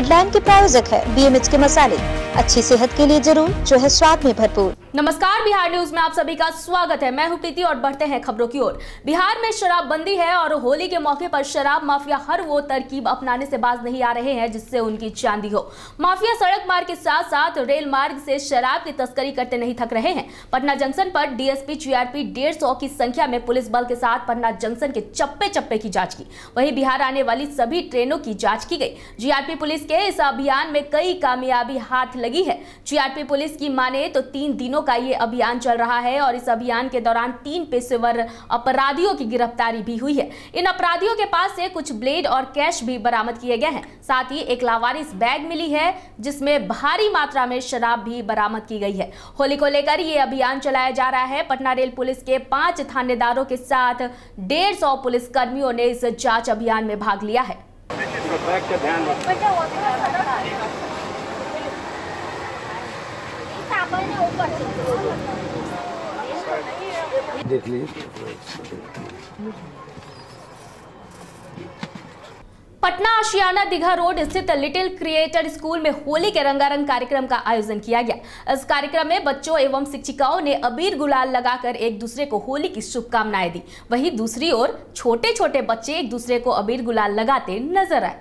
Midland के प्रायोजक है BMH के मसाले, अच्छी सेहत के लिए जरूर, जो है स्वाद में भरपूर। नमस्कार, बिहार न्यूज में आप सभी का स्वागत है। मैं हूं प्रीति और बढ़ते हैं खबरों की ओर। बिहार में शराबबंदी है और होली के मौके पर शराब माफिया हर वो तरकीब अपनाने से बाज नहीं आ रहे हैं जिससे उनकी चांदी हो। माफिया सड़क मार्ग के साथ साथ रेल मार्ग से शराब की तस्करी करते नहीं थक रहे हैं। पटना जंक्शन पर DSP GRP 150 की संख्या में पुलिस बल के साथ पटना जंक्शन के चप्पे चप्पे की जांच की। वहीं बिहार आने वाली सभी ट्रेनों की जांच की गई। GRP पुलिस के इस अभियान में कई कामयाबी हाथ लगी है। GRP पुलिस की माने तो 3 दिनों का ये अभियान चल रहा है और इस अभियान के दौरान 3 पेशेवर अपराधियों की गिरफ्तारी भी हुई है। इन अपराधियों के पास से कुछ ब्लेड और कैश भी बरामद किए गए हैं। साथ ही एक लावारिस बैग मिली है जिसमें भारी मात्रा में शराब भी बरामद की गई है। होली को लेकर ये अभियान चलाया जा रहा है। पटना रेल पुलिस के 5 थानेदारों के साथ 150 पुलिस कर्मियों ने इस जांच अभियान में भाग लिया है। देख लीजिए। पटना आशियाना दीघा रोड स्थित लिटिल क्रिएटर स्कूल में होली के रंगारंग कार्यक्रम का आयोजन किया गया। इस कार्यक्रम में बच्चों एवं शिक्षिकाओं ने अबीर गुलाल लगाकर एक दूसरे को होली की शुभकामनाएं दी। वहीं दूसरी ओर छोटे छोटे बच्चे एक दूसरे को अबीर गुलाल लगाते नजर आए।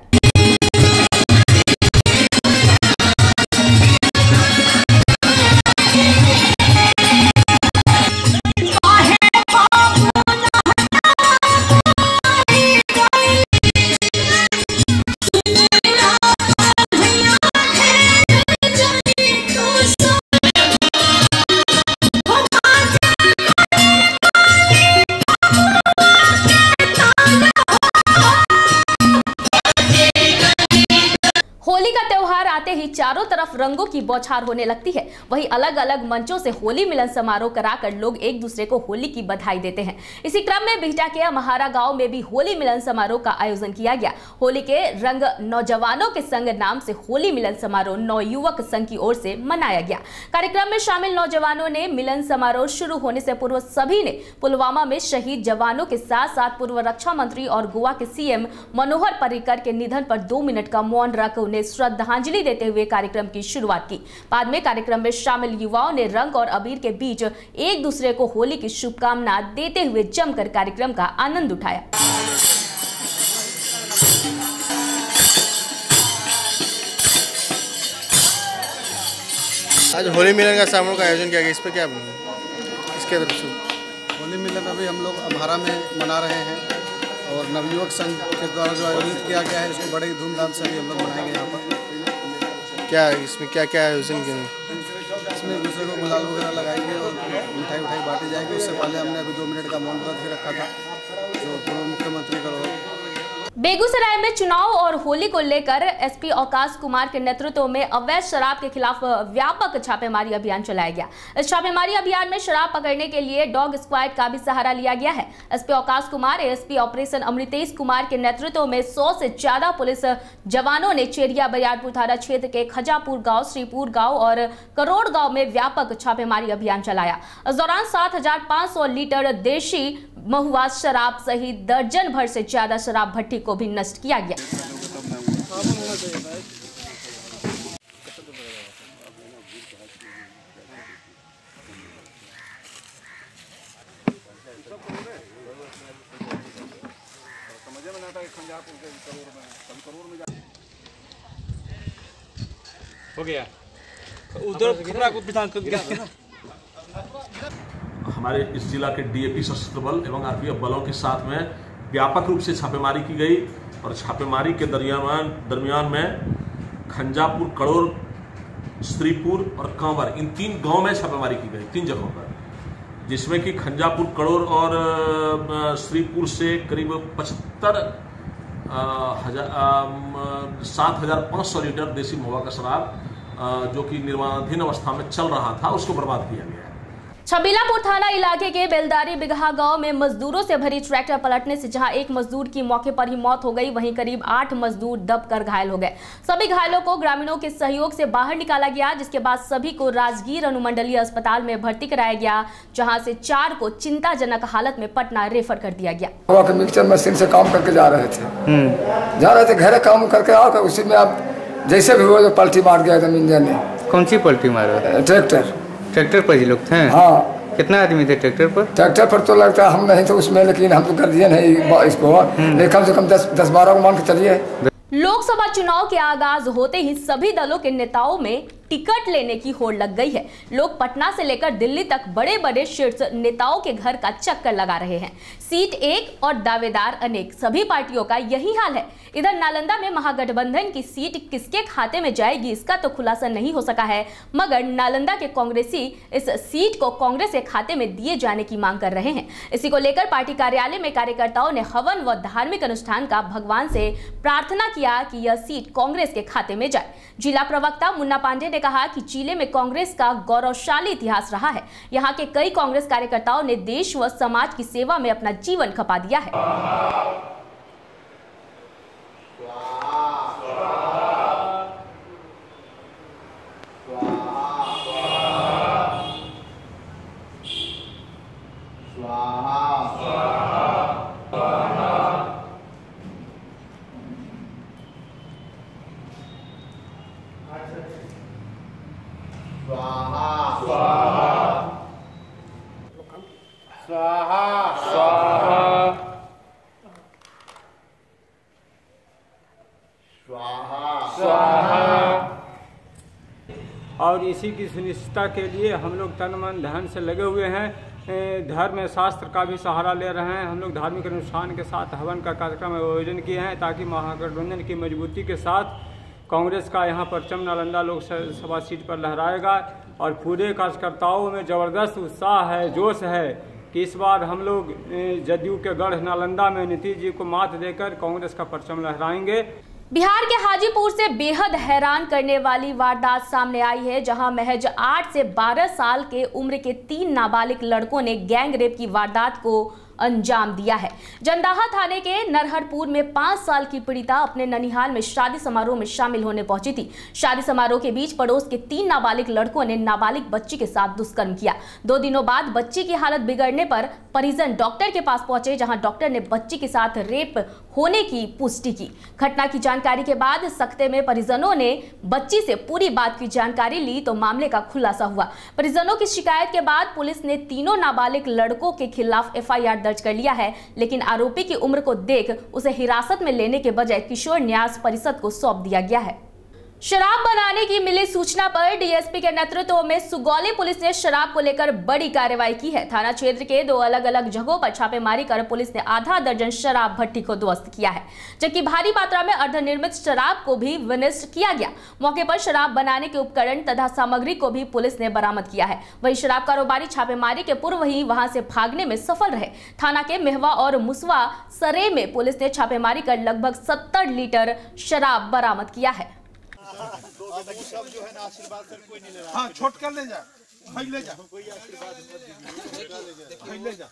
होली का त्योहार आते ही चारों तरफ रंगों की बौछार होने लगती है। वहीं अलग अलग मंचों से होली मिलन समारोह कराकर लोग एक दूसरे को होली की बधाई देते हैं। इसी क्रम में बिहटा के महारा गांव में भी होली मिलन समारोह का आयोजन किया गया। होली के रंग नौजवानों के संग नाम से होली मिलन समारोह नवयुवक संघ की ओर से मनाया गया। कार्यक्रम में शामिल नौजवानों ने मिलन समारोह शुरू होने से पूर्व सभी ने पुलवामा में शहीद जवानों के साथ साथ पूर्व रक्षा मंत्री और गोवा के CM मनोहर पर्रिकर के निधन पर 2 मिनट का मौन रख उन्हें श्रद्धांजलि देते हुए कार्यक्रम की शुरुआत की। बाद में कार्यक्रम में शामिल युवाओं ने रंग और अबीर के बीच एक दूसरे को होली की शुभकामना देते हुए जमकर कार्यक्रम का आनंद उठाया। आज होली मिलन का समारोह का आयोजन किया गया, इस पर क्या इसके तरफ से? होली मिलन अभी हम लोग अम्हारा में मना रहे हैं और नवयुवक संघ के द्वारा जो आयोजित किया गया है इसको बड़े धूमधाम से हम लोग मनाएंगे। यहाँ पर क्या इसमें क्या क्या आयोजन किए? इसमें एक दूसरे को गुलाल वगैरह लगाएंगे और मिठाई उठाई बांटी जाएगी। उससे पहले हमने अभी 2 मिनट का मौन व्रत भी रखा था जो पूर्व मुख्यमंत्री का। बेगूसराय में चुनाव और होली को लेकर SP अवकाश कुमार के नेतृत्व में अवैध शराब के खिलाफ व्यापक छापेमारी अभियान चलाया गया। इस छापेमारी अभियान में शराब पकड़ने के लिए डॉग स्क्वाड का भी सहारा लिया गया है। SP अवकाश कुमार ASP ऑपरेशन अमृतेश कुमार के नेतृत्व में 100 से ज्यादा पुलिस जवानों ने चेरिया बरियारपुर थाना क्षेत्र के खजापुर गाँव, श्रीपुर गाँव और करोड़ गाँव में व्यापक छापेमारी अभियान चलाया। इस दौरान 7,500 लीटर देशी महुआ शराब सहित दर्जन भर से ज्यादा शराब भट्टी को भी नष्ट किया गया। हो गया उधर खबरा को विधान कर गया। हमारे इस जिला के DAP सशस्त्र बल एवं RPF बलों के साथ में व्यापक रूप से छापेमारी की गई और छापेमारी के दरमियान में खंजापुर, कड़ोर, श्रीपुर और कांवर, इन 3 गांव में छापेमारी की गई 3 जगहों पर, जिसमें कि खंजापुर, कड़ोर और श्रीपुर से करीब 7,500 लीटर देसी महुआ का शराब जो कि निर्माणाधीन अवस्था में चल रहा था उसको बर्बाद किया गया। छबीलापुर थाना इलाके के बेलदारी बिगहा गांव में मजदूरों से भरी ट्रैक्टर पलटने से जहां एक मजदूर की मौके पर ही मौत हो गई, वहीं करीब 8 मजदूर दबकर घायल हो गए। सभी घायलों को ग्रामीणों के सहयोग से बाहर निकाला गया, जिसके बाद सभी को राजगीर अनुमंडलीय अस्पताल में भर्ती कराया गया, जहां से 4 को चिंताजनक हालत में पटना रेफर कर दिया गया। मिक्सचर मशीन से काम करके जा रहे थे, घरे काम करके आकर उसी में आप जैसे भी हुआ तो पलटी मार गया एकदम इंजन ने। कौन सी पलटी मारा? ट्रैक्टर पर ही लोग थे? हाँ। कितना आदमी थे ट्रैक्टर पर? ट्रैक्टर पर तो लगता है हम नहीं थे उसमें, लेकिन हम तो गार्जियन है इसको, लेकिन कम से कम 10-12 को मान के चलिए। लोकसभा चुनाव के आगाज होते ही सभी दलों के नेताओं में टिकट लेने की होड़ लग गई है। लोग पटना से लेकर दिल्ली तक बड़े बड़े शीर्ष नेताओं के घर का चक्कर लगा रहे हैं। सीट एक और दावेदार अनेक, सभी पार्टियों का यही हाल है। इधर नालंदा में महागठबंधन की सीट किसके खाते में जाएगी इसका तो खुलासा नहीं हो सका है, मगर नालंदा के कांग्रेसी इस सीट को कांग्रेस के खाते में दिए जाने की मांग कर रहे हैं। इसी को लेकर पार्टी कार्यालय में कार्यकर्ताओं ने हवन व धार्मिक अनुष्ठान का भगवान से प्रार्थना किया कि यह सीट कांग्रेस के खाते में जाए। जिला प्रवक्ता मुन्ना पांडे ने कहा कि जिले में कांग्रेस का गौरवशाली इतिहास रहा है। यहाँ के कई कांग्रेस कार्यकर्ताओं ने देश व समाज की सेवा में अपना जीवन खपा दिया है। और इसी की सुनिश्चितता के लिए हम लोग तन मन धन से लगे हुए हैं। धर्म शास्त्र का भी सहारा ले रहे हैं। हम लोग धार्मिक अनुष्ठान के साथ हवन का कार्यक्रम आयोजन किए हैं ताकि महागठबंधन की मजबूती के साथ कांग्रेस का यहाँ परचम नालंदा लोकसभा सीट पर लहराएगा। और पूरे कार्यकर्ताओं में ज़बरदस्त उत्साह है, जोश है कि इस बार हम लोग जदयू के गढ़ नालंदा में नीतीश जी को मात देकर कांग्रेस का परचम लहराएंगे। बिहार के हाजीपुर से बेहद हैरान करने वाली वारदात सामने आई है, जहां महज 8 से 12 साल के उम्र के 3 नाबालिग लड़कों ने गैंग रेप की वारदात को अंजाम दिया है। जंदाहा थाने के नरहरपुर में 5 साल की पीड़िता अपने ननिहाल में शादी समारोह में शामिल होने पहुंची थी। शादी समारोह के बीच पड़ोस के 3 नाबालिग लड़कों ने नाबालिग बच्ची के साथ दुष्कर्म किया। 2 दिनों बाद बच्ची की हालत बिगड़ने पर परिजन डॉक्टर के पास पहुंचे, जहां डॉक्टर ने बच्ची के साथ रेप होने की पुष्टि की। घटना की जानकारी के बाद सख्ते में परिजनों ने बच्ची से पूरी बात की जानकारी ली तो मामले का खुलासा हुआ। परिजनों की शिकायत के बाद पुलिस ने तीनों नाबालिग लड़कों के खिलाफ FIR दर्ज कर लिया है, लेकिन आरोपी की उम्र को देख उसे हिरासत में लेने के बजाय किशोर न्यास परिषद को सौंप दिया गया है। शराब बनाने की मिली सूचना पर डीएसपी के नेतृत्व में सुगौली पुलिस ने शराब को लेकर बड़ी कार्रवाई की है। थाना क्षेत्र के 2 अलग अलग जगहों पर छापेमारी कर पुलिस ने आधा दर्जन शराब भट्टी को ध्वस्त किया है, जबकि भारी मात्रा में अर्धनिर्मित शराब को भी विनिष्ट किया गया। मौके पर शराब बनाने के उपकरण तथा सामग्री को भी पुलिस ने बरामद किया है। वहीं शराब कारोबारी छापेमारी के पूर्व ही वहां से भागने में सफल रहे। थाना के मेहवा और मुसवा सरे में पुलिस ने छापेमारी कर लगभग 70 लीटर शराब बरामद किया है। सब जो है ना आशीर्वाद से कोई नहीं ले रहा। हाँ, छोट कर ले जा, भाई ले जा, कोई आशीर्वाद ले जा, वो पकड़ के ले जा।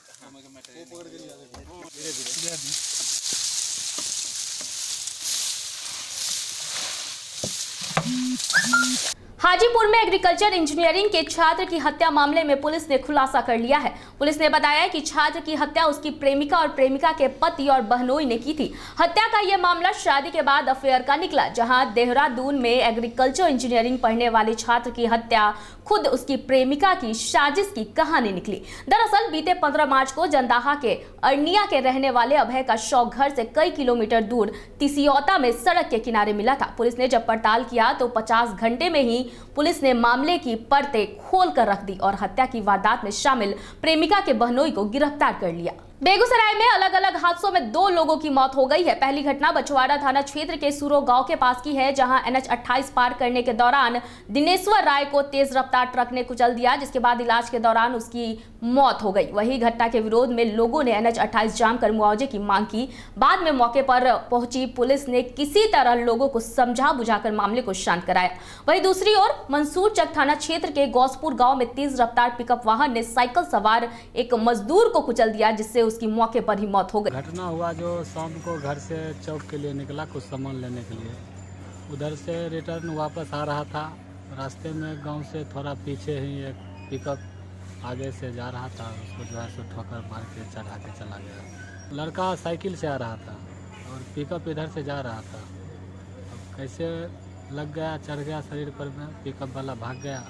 हाजीपुर में एग्रीकल्चर इंजीनियरिंग के छात्र की हत्या मामले में पुलिस ने खुलासा कर लिया है। पुलिस ने बताया कि छात्र की हत्या उसकी प्रेमिका और प्रेमिका के पति और बहनोई ने की थी। हत्या का यह मामला शादी के बाद अफेयर का निकला, जहां देहरादून में एग्रीकल्चर इंजीनियरिंग पढ़ने वाले छात्र की हत्या खुद उसकी प्रेमिका की साजिश की कहानी निकली। दरअसल बीते 15 मार्च को जंदाहा के अरनिया के रहने वाले अभय का शव घर से कई किलोमीटर दूर तिसियौता में सड़क के किनारे मिला था। पुलिस ने जब पड़ताल किया तो 50 घंटे में ही पुलिस ने मामले की परतें खोल कर रख दी और हत्या की वारदात में शामिल प्रेमिका के बहनोई को गिरफ्तार कर लिया। बेगूसराय में अलग अलग हादसों में 2 लोगों की मौत हो गई है। पहली घटना बछवाड़ा थाना क्षेत्र के सूरो गांव के पास की है, जहां NH 28 पार करने के दौरान दिनेश्वर राय को तेज रफ्तार ट्रक ने कुचल दिया, जिसके बाद इलाज के दौरान उसकी मौत हो गई। वही घटना के विरोध में लोगों ने NH 28 जाम कर मुआवजे की मांग की। बाद में मौके पर पहुंची पुलिस ने किसी तरह लोगों को समझा बुझाकर मामले को शांत कराया। वही दूसरी ओर मंसूरचक थाना क्षेत्र के गौसपुर गाँव में तेज रफ्तार पिकअप वाहन ने साइकिल सवार एक मजदूर को कुचल दिया, जिससे उसकी मौके पर ही मौत हो गई। घटना हुआ जो शाम को घर से चौक के लिए निकला कुछ सामान लेने के लिए, उधर से रिटर्न वापस आ रहा था। रास्ते में गांव से थोड़ा पीछे ही एक पिकअप आगे से जा रहा था, उसको जो है सो ठोकर मार के चढ़ा के चला गया। लड़का साइकिल से आ रहा था और पिकअप इधर से जा रहा था। अब कैसे लग गया, चढ़ गया शरीर पर में, पिकअप वाला भाग गया।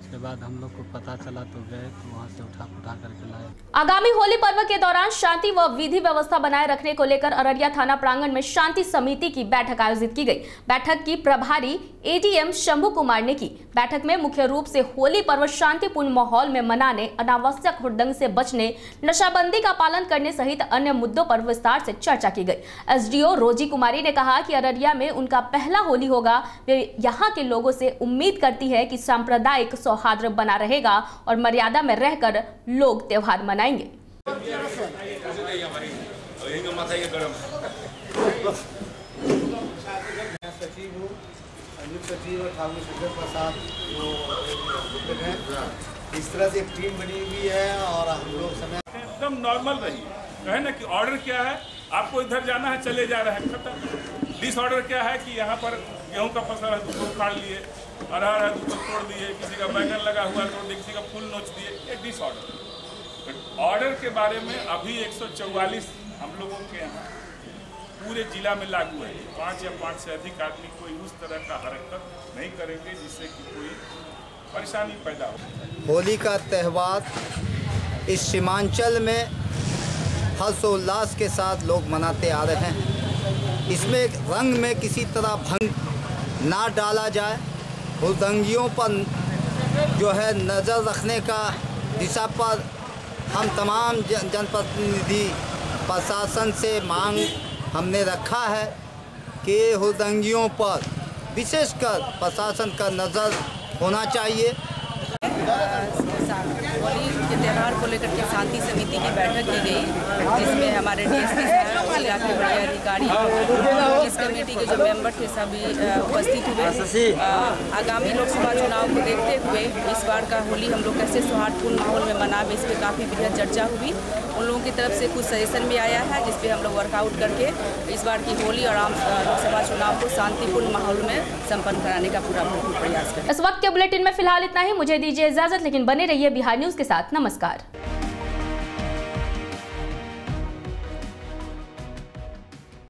उसके बाद हम लोग को पता चला तो गए, तो वहाँ से उठा करके लाए। आगामी होली पर्व के दौरान शांति व विधि व्यवस्था बनाए रखने को लेकर अररिया थाना प्रांगण में शांति समिति की बैठक आयोजित की गई। बैठक की प्रभारी एडीएम शंभू कुमार ने की। बैठक में मुख्य रूप से होली पर्व शांतिपूर्ण माहौल में मनाने, अनावश्यक हुड़दंग से बचने, नशाबंदी का पालन करने सहित अन्य मुद्दों पर विस्तार से चर्चा की गई। एसडीओ रोजी कुमारी ने कहा कि अररिया में उनका पहला होली होगा। वे यहाँ के लोगों से उम्मीद करती है कि सांप्रदायिक सौहार्द बना रहेगा और मर्यादा में रहकर लोग त्योहार मनाएंगे। सचिव और ठाकुर सुंदर प्रसाद इस तरह से एक टीम बनी हुई है और हम लोग समय एकदम नॉर्मल रही है ना कि ऑर्डर क्या है, आपको इधर जाना है, चले जा रहे हैं, खत्म। डिसऑर्डर क्या है कि यहाँ पर गेहूं का फसल है, दूसरा उखाड़ लिए, अरहर है, दूसरा तोड़ दिए, किसी का बैगन लगा हुआ तोड़ दिए, किसी का फूल नोच दिए, ये डिसऑर्डर। ऑर्डर के बारे में अभी 144 हम लोगों के यहाँ पूरे जिला में लागू है। 5 या 5 से अधिक आदमी कोई उस तरह का हरकत नहीं करेंगे जिससे कि कोई परेशानी पैदा हो। होली का त्यौहार इस सीमांचल में हर्षोल्लास के साथ लोग मनाते आ रहे हैं। इसमें रंग में किसी तरह भंग ना डाला जाए। हुड़दंगियों पर जो है नज़र रखने का दिशा पर हम तमाम जनप्रतिनिधि प्रशासन से मांग हमने रखा है कि हुड़दंगियों पर विशेषकर प्रशासन का नज़र होना चाहिए। होली के त्यौहार को लेकर के शांति समिति की बैठक की गई, जिसमें हमारे डीएसपी साहब, जिला के बड़े अधिकारी, पुलिस कमेटी के जो मेंबर थे सभी उपस्थित हुए। आगामी लोकसभा चुनाव को देखते हुए इस बार का होली हम लोग कैसे सौहार्दपूर्ण माहौल में मनाएं, इस पर काफ़ी बृहद चर्चा हुई। उन लोगों की तरफ से कुछ सजेशन भी आया है, जिस पर हम लोग वर्कआउट करके इस बार की होली और आम लोकसभा चुनाव को शांतिपूर्ण माहौल में संपन्न कराने का पूरा भरपूर प्रयास करें। इस वक्त के बुलेटिन में फिलहाल इतना ही। मुझे दीजिए इजाजत, लेकिन बने रहिए बिहार न्यूज के साथ। नमस्कार।